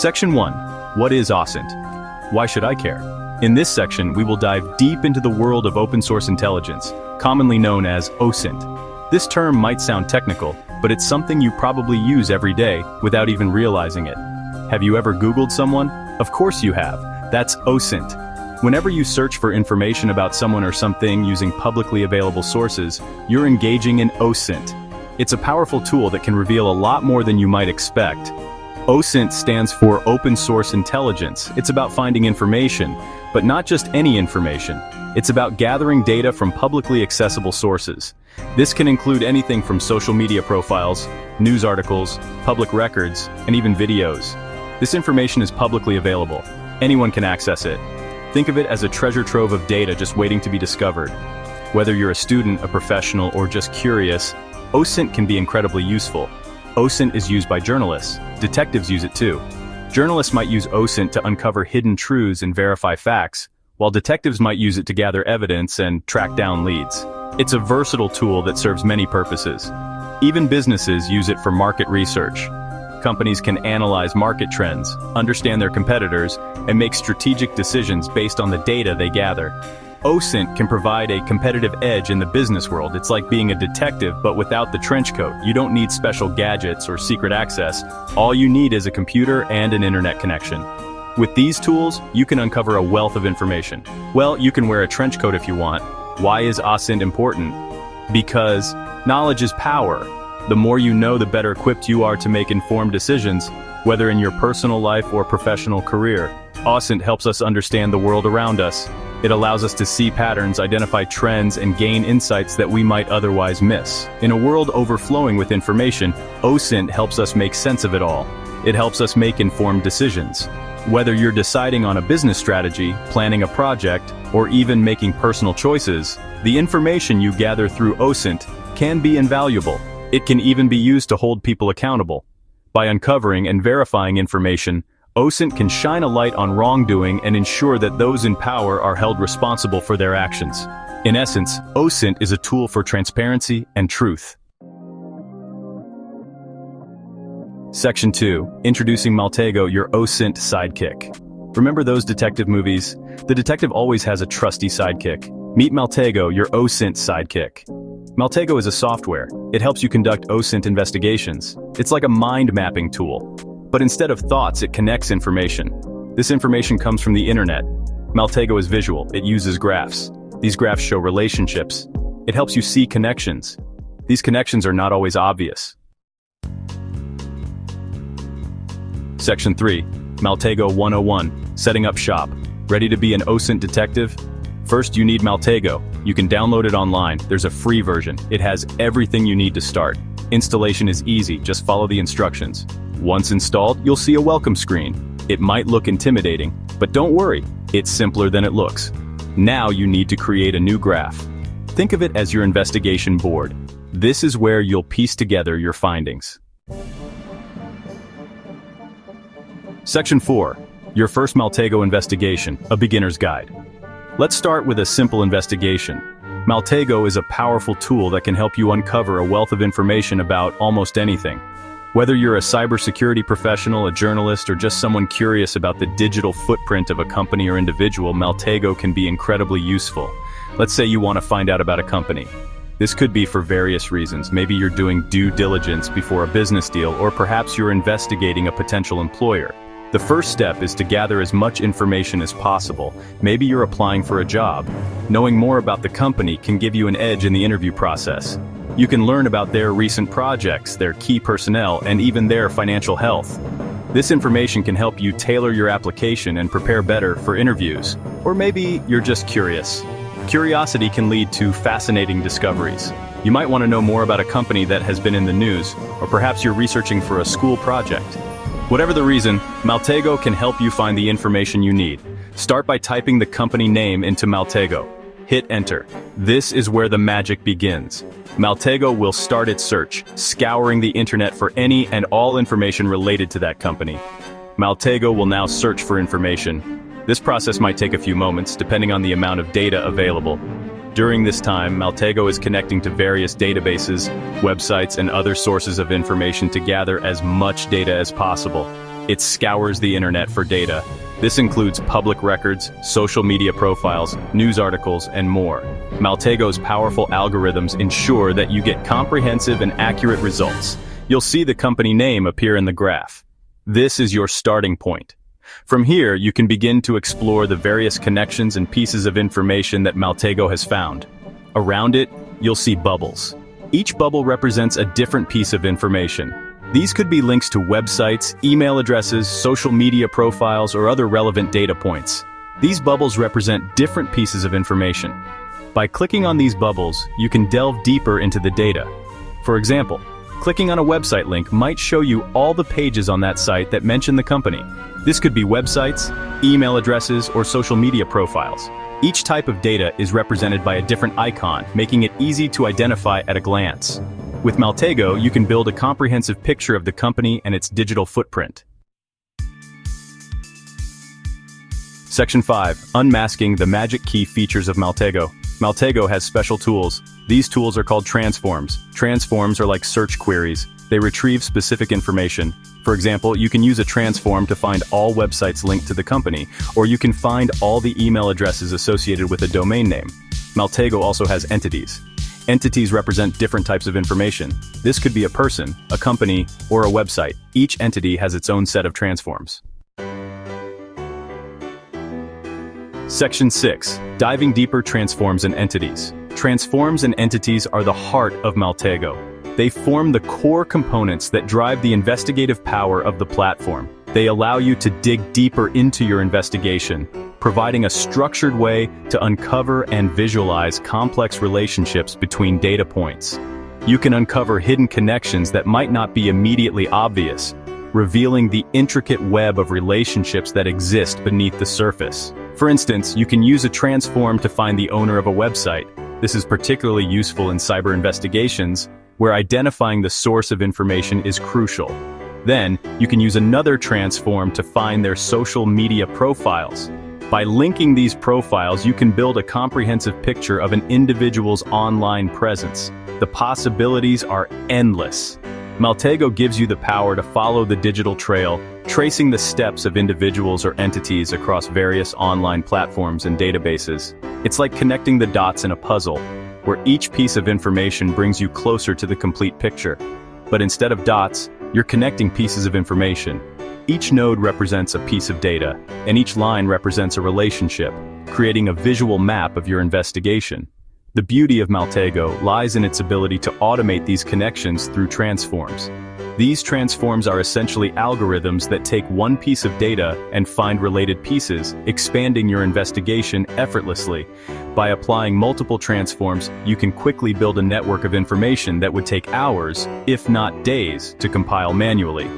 Section 1. What is OSINT? Why should I care? In this section, we will dive deep into the world of open source intelligence, commonly known as OSINT. This term might sound technical, but it's something you probably use every day without even realizing it. Have you ever Googled someone? Of course you have. That's OSINT. Whenever you search for information about someone or something using publicly available sources, you're engaging in OSINT. It's a powerful tool that can reveal a lot more than you might expect. OSINT stands for Open Source Intelligence. It's about finding information, but not just any information. It's about gathering data from publicly accessible sources. This can include anything from social media profiles, news articles, public records, and even videos. This information is publicly available. Anyone can access it. Think of it as a treasure trove of data just waiting to be discovered. Whether you're a student, a professional, or just curious, OSINT can be incredibly useful. OSINT is used by journalists. Detectives use it too. Journalists might use OSINT to uncover hidden truths and verify facts, while detectives might use it to gather evidence and track down leads. It's a versatile tool that serves many purposes. Even businesses use it for market research. Companies can analyze market trends, understand their competitors, and make strategic decisions based on the data they gather. OSINT can provide a competitive edge in the business world. It's like being a detective, but without the trench coat. You don't need special gadgets or secret access. All you need is a computer and an internet connection. With these tools, you can uncover a wealth of information. Well, you can wear a trench coat if you want. Why is OSINT important? Because knowledge is power. The more you know, the better equipped you are to make informed decisions, whether in your personal life or professional career. OSINT helps us understand the world around us. It allows us to see patterns, identify trends, and gain insights that we might otherwise miss. In a world overflowing with information, OSINT helps us make sense of it all. It helps us make informed decisions. Whether you're deciding on a business strategy, planning a project, or even making personal choices, the information you gather through OSINT can be invaluable. It can even be used to hold people accountable. By uncovering and verifying information, OSINT can shine a light on wrongdoing and ensure that those in power are held responsible for their actions. In essence, OSINT is a tool for transparency and truth. Section 2. Introducing Maltego, your OSINT sidekick. Remember those detective movies? The detective always has a trusty sidekick. Meet Maltego, your OSINT sidekick. Maltego is a software. It helps you conduct OSINT investigations. It's like a mind mapping tool. But instead of thoughts, it connects information. This information comes from the internet. Maltego is visual. It uses graphs. These graphs show relationships. It helps you see connections. These connections are not always obvious. Section 3. Maltego 101. Setting up shop. Ready to be an OSINT detective? First, you need Maltego. You can download it online. There's a free version. It has everything you need to start. Installation is easy. Just follow the instructions. Once installed, you'll see a welcome screen. It might look intimidating, but don't worry, it's simpler than it looks. Now you need to create a new graph. Think of it as your investigation board. This is where you'll piece together your findings. Section 4. Your first Maltego investigation, a beginner's guide. Let's start with a simple investigation. Maltego is a powerful tool that can help you uncover a wealth of information about almost anything. Whether you're a cybersecurity professional, a journalist, or just someone curious about the digital footprint of a company or individual, Maltego can be incredibly useful. Let's say you want to find out about a company. This could be for various reasons. Maybe you're doing due diligence before a business deal, or perhaps you're investigating a potential employer. The first step is to gather as much information as possible. Maybe you're applying for a job. Knowing more about the company can give you an edge in the interview process. You can learn about their recent projects, their key personnel, and even their financial health. This information can help you tailor your application and prepare better for interviews. Or maybe you're just curious. Curiosity can lead to fascinating discoveries. You might want to know more about a company that has been in the news, or perhaps you're researching for a school project. Whatever the reason, Maltego can help you find the information you need. Start by typing the company name into Maltego. Hit enter. This is where the magic begins. Maltego will start its search, scouring the internet for any and all information related to that company. Maltego will now search for information. This process might take a few moments, depending on the amount of data available. During this time, Maltego is connecting to various databases, websites, and other sources of information to gather as much data as possible. It scours the internet for data. This includes public records, social media profiles, news articles, and more. Maltego's powerful algorithms ensure that you get comprehensive and accurate results. You'll see the company name appear in the graph. This is your starting point. From here, you can begin to explore the various connections and pieces of information that Maltego has found. Around it, you'll see bubbles. Each bubble represents a different piece of information. These could be links to websites, email addresses, social media profiles, or other relevant data points. These bubbles represent different pieces of information. By clicking on these bubbles, you can delve deeper into the data. For example, clicking on a website link might show you all the pages on that site that mention the company. This could be websites, email addresses, or social media profiles. Each type of data is represented by a different icon, making it easy to identify at a glance. With Maltego, you can build a comprehensive picture of the company and its digital footprint. Section 5. Unmasking the magic key features of Maltego. Maltego has special tools. These tools are called transforms. Transforms are like search queries. They retrieve specific information. For example, you can use a transform to find all websites linked to the company, or you can find all the email addresses associated with a domain name. Maltego also has entities. Entities represent different types of information. This could be a person, a company, or a website. Each entity has its own set of transforms. Section 6. Diving deeper. Transforms and entities. Transforms and entities are the heart of Maltego. They form the core components that drive the investigative power of the platform. They allow you to dig deeper into your investigation, providing a structured way to uncover and visualize complex relationships between data points. You can uncover hidden connections that might not be immediately obvious, revealing the intricate web of relationships that exist beneath the surface. For instance, you can use a transform to find the owner of a website. This is particularly useful in cyber investigations, where identifying the source of information is crucial. Then, you can use another transform to find their social media profiles. By linking these profiles, you can build a comprehensive picture of an individual's online presence. The possibilities are endless. Maltego gives you the power to follow the digital trail, tracing the steps of individuals or entities across various online platforms and databases. It's like connecting the dots in a puzzle, where each piece of information brings you closer to the complete picture. But instead of dots, you're connecting pieces of information. Each node represents a piece of data, and each line represents a relationship, creating a visual map of your investigation. The beauty of Maltego lies in its ability to automate these connections through transforms. These transforms are essentially algorithms that take one piece of data and find related pieces, expanding your investigation effortlessly. By applying multiple transforms, you can quickly build a network of information that would take hours, if not days, to compile manually.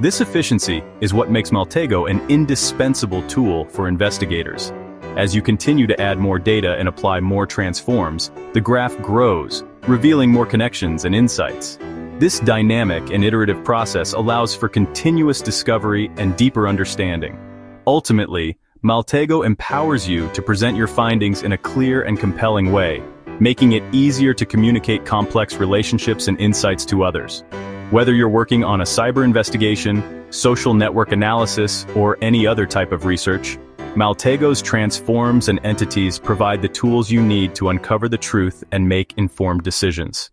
This efficiency is what makes Maltego an indispensable tool for investigators. As you continue to add more data and apply more transforms, the graph grows, revealing more connections and insights. This dynamic and iterative process allows for continuous discovery and deeper understanding. Ultimately, Maltego empowers you to present your findings in a clear and compelling way, making it easier to communicate complex relationships and insights to others. Whether you're working on a cyber investigation, social network analysis, or any other type of research, Maltego's transforms and entities provide the tools you need to uncover the truth and make informed decisions.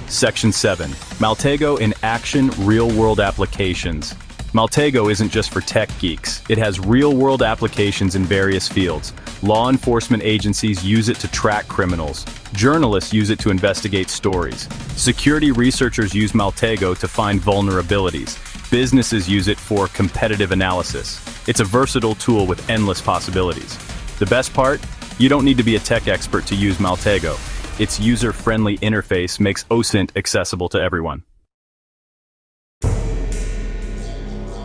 Section 7. Maltego in action. Real-world applications. Maltego isn't just for tech geeks. It has real-world applications in various fields. Law enforcement agencies use it to track criminals. Journalists use it to investigate stories. Security researchers use Maltego to find vulnerabilities. Businesses use it for competitive analysis. It's a versatile tool with endless possibilities. The best part? You don't need to be a tech expert to use Maltego. Its user-friendly interface makes OSINT accessible to everyone.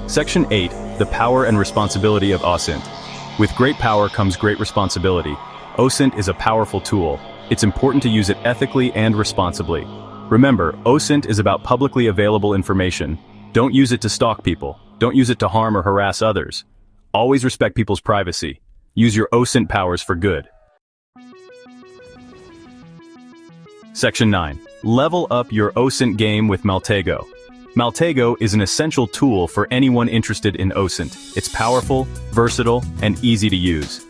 Section 8. The power and responsibility of OSINT. With great power comes great responsibility. OSINT is a powerful tool. It's important to use it ethically and responsibly. Remember, OSINT is about publicly available information. Don't use it to stalk people. Don't use it to harm or harass others. Always respect people's privacy. Use your OSINT powers for good. Section 9. Level up your OSINT game with Maltego. Maltego is an essential tool for anyone interested in OSINT. It's powerful, versatile, and easy to use.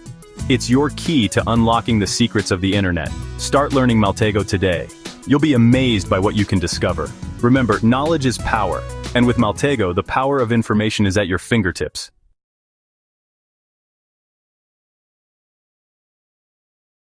It's your key to unlocking the secrets of the internet. Start learning Maltego today. You'll be amazed by what you can discover. Remember, knowledge is power, and with Maltego, the power of information is at your fingertips.